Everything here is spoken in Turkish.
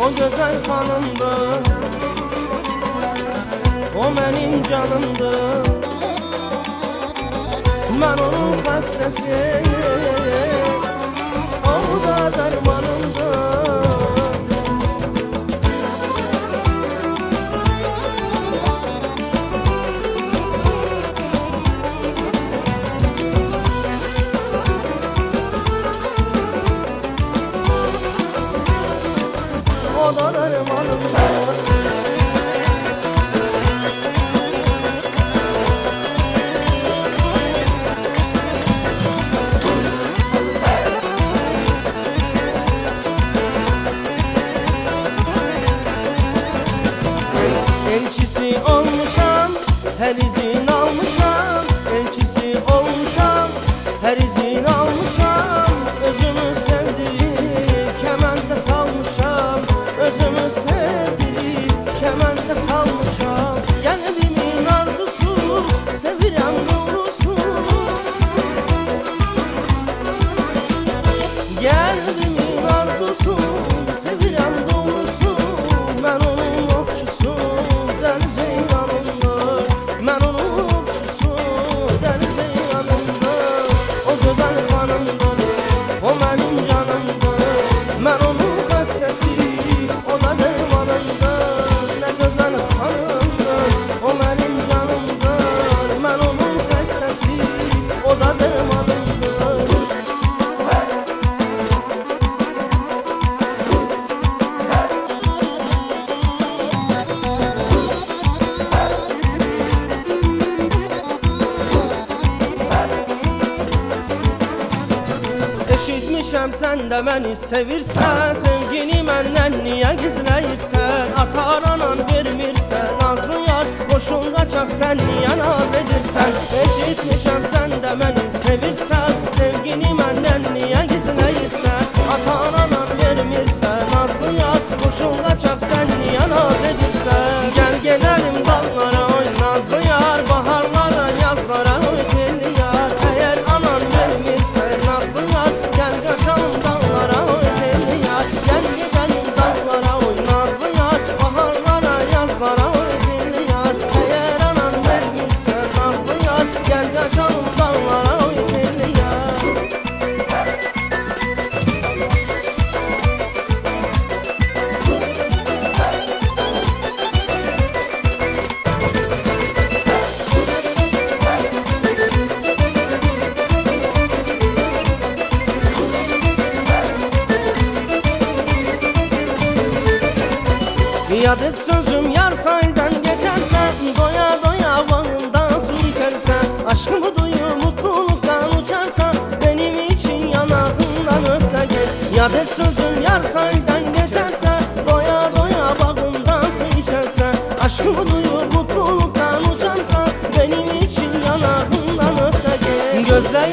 o güzel hanımdır, o benim canımdır. Ben onun hastasıyım, o da dermanımdır. O da dermanımdır. Elçisi olmuşam, her izin almışam. Elçisi olmuşam, her izin almışam. Özümü sevdirip kemende salmışam. Özümü sevdirip kemende salmışam. Gelimin arzusu, sevirem doğrusu. Gelimin arzusu, sevirem doğrusu. Ben onun ofçusu, denize yanımdır. Ben onun ofçusu, denize yanımdır. O güzel hanımdır, o benim canımdır. Ben onun hastası, o da dermanımdır. Ne güzel hanımdır, o benim canımdır. Ben onun hastası, o da dermanımdır. Eşitmişəm sən də məni sevirsən. Sevgini məndən niyə gizləyirsən? Ata-anan vermirsən, nazlı yar boşun qaçaq, sən niyə naz edirsən? Eşitmişəm sən də məni sevirsən. Sevgini məndən niyə gizləyirsən? Ata-anan vermirsən, nazlı yar boşun qaçaq, sən niyə naz edirsən? Gəl gedəlim dağlara, oy nazlı yar, baharlara, yazlara, oy telli yar. Əgər anan vermirsən, nazlı yar, gəl qaçalım dağlara, oy telli yar. Gəl gedəlim dağlara, oy nazlı yar, baharlara, yazlara, oy telli yar. Əgər anan vermirsən, nazlı yar, gəl qaçalım dağlara, oy telli yar. Yad et sözüm yar saydan geçersen, doya doya bağından su içersen. Aşkımı duyup mutluluktan uçarsan, benim için yanağından öp de gel. Yad et sözüm yar saydan geçersen, doya doya bağından su içersen. Aşkımı duyup mutluluktan uçarsan, benim için yanağından öp de gel. Gözle